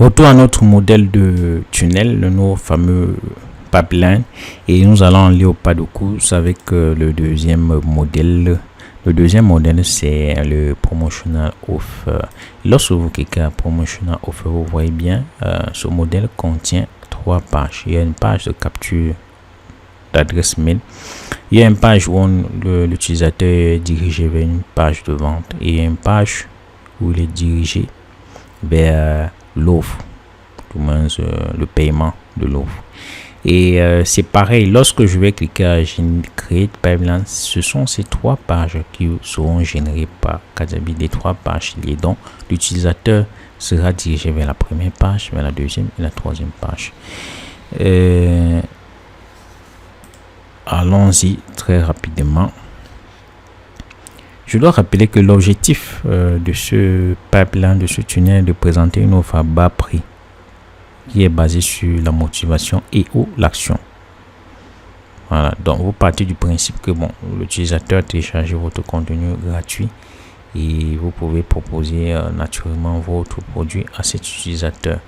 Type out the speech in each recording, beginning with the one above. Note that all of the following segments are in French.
Retour à notre modèle de tunnel, nos fameux pipeline, et nous allons aller au pas de course avec le deuxième modèle. Le deuxième modèle, c'est le promotional offer. Lorsque vous cliquez à promotional offer, vous voyez bien, ce modèle contient 3 pages. Il y a une page de capture d'adresse mail. Il y a une page où l'utilisateur est dirigé vers une page de vente, et il y a une page où il est dirigé vers l'offre, tout le moins le paiement de l'offre. Et c'est pareil, lorsque je vais cliquer à Create Pipeline, ce sont ces 3 pages qui seront générées par Kajabi, les 3 pages liées. Donc l'utilisateur sera dirigé vers la première page, vers la deuxième et la troisième page. Allons-y très rapidement. Je dois rappeler que l'objectif de ce pipeline, de ce tunnel, est de présenter une offre à bas prix qui est basée sur la motivation et ou l'action. Voilà, donc vous partez du principe que l'utilisateur a téléchargé votre contenu gratuit et vous pouvez proposer naturellement votre produit à cet utilisateur.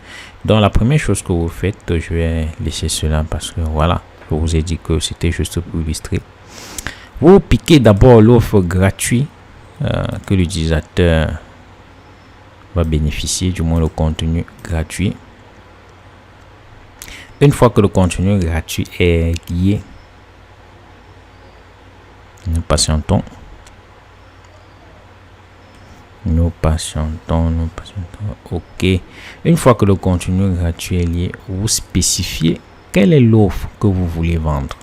Donc la première chose que vous faites, je vais laisser cela parce que voilà, je vous ai dit que c'était juste pour illustrer. Vous piquez d'abord l'offre gratuite que l'utilisateur va bénéficier, du moins le contenu gratuit. Une fois que le contenu gratuit est lié, nous patientons. Ok. Une fois que le contenu gratuit est lié, vous spécifiez quelle est l'offre que vous voulez vendre.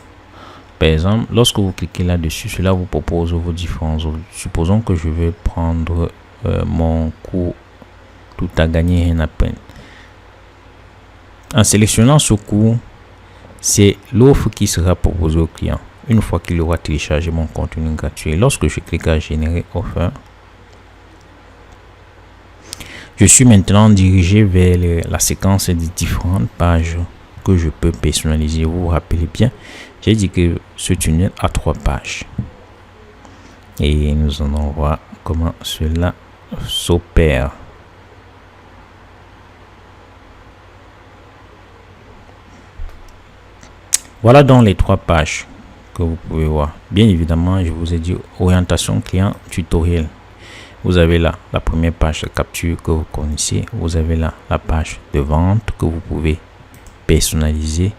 Par exemple, lorsque vous cliquez là-dessus, cela vous propose vos différents offres. Supposons que je vais prendre mon cours tout à gagner rien à peine. En sélectionnant ce cours, c'est l'offre qui sera proposée au client une fois qu'il aura téléchargé mon contenu gratuit. Lorsque je clique à générer offre, je suis maintenant dirigé vers la séquence des différentes pages que je peux personnaliser. Vous vous rappelez bien, j'ai dit que ce tunnel a 3 pages. Et nous allons voir comment cela s'opère. Voilà donc les 3 pages que vous pouvez voir. Bien évidemment, je vous ai dit orientation client tutoriel. Vous avez là la première page de capture que vous connaissez. Vous avez là la page de vente que vous pouvez personnaliser.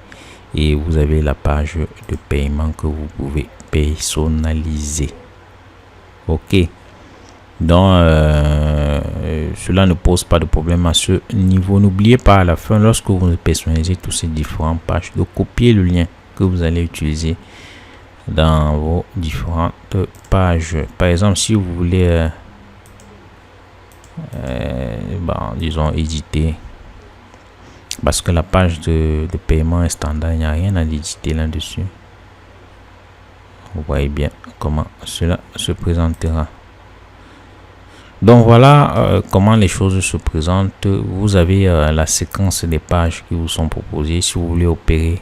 Et vous avez la page de paiement que vous pouvez personnaliser. Ok. Donc, cela ne pose pas de problème à ce niveau. N'oubliez pas à la fin, lorsque vous personnalisez toutes ces différentes pages, de copier le lien que vous allez utiliser dans vos différentes pages. Par exemple, si vous voulez, disons, éditer, parce que la page de paiement est standard, il n'y a rien à éditer là-dessus. Vous voyez bien comment cela se présentera. Donc voilà comment les choses se présentent. Vous avez la séquence des pages qui vous sont proposées. Si vous voulez opérer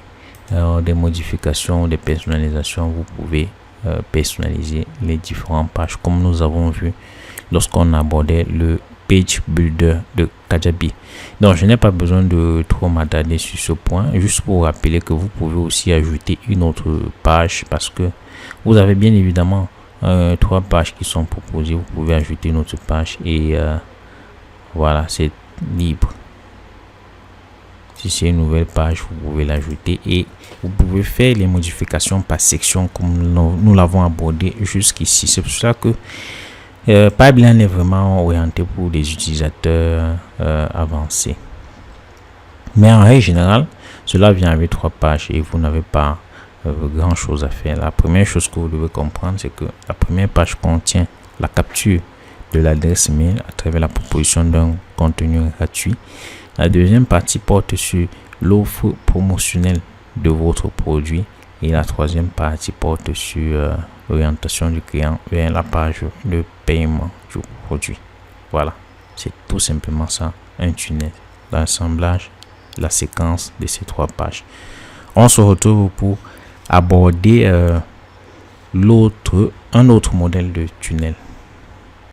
des modifications, des personnalisations, vous pouvez personnaliser les différentes pages comme nous avons vu lorsqu'on abordait le Page Builder de Kajabi. Donc je n'ai pas besoin de trop m'attarder sur ce point, juste pour vous rappeler que vous pouvez aussi ajouter une autre page parce que vous avez bien évidemment 3 pages qui sont proposées. Vous pouvez ajouter une autre page et voilà, c'est libre. Si c'est une nouvelle page, vous pouvez l'ajouter et vous pouvez faire les modifications par section comme nous l'avons abordé jusqu'ici. C'est pour ça que Pipeline est vraiment orienté pour les utilisateurs avancés. Mais en règle générale, cela vient avec 3 pages et vous n'avez pas grand chose à faire. La première chose que vous devez comprendre, c'est que la première page contient la capture de l'adresse mail à travers la proposition d'un contenu gratuit. La deuxième partie porte sur l'offre promotionnelle de votre produit et la troisième partie porte sur l'orientation du client vers la page de paiement du produit. Voilà, c'est tout simplement ça, un tunnel, l'assemblage, la séquence de ces 3 pages. On se retrouve pour aborder un autre modèle de tunnel.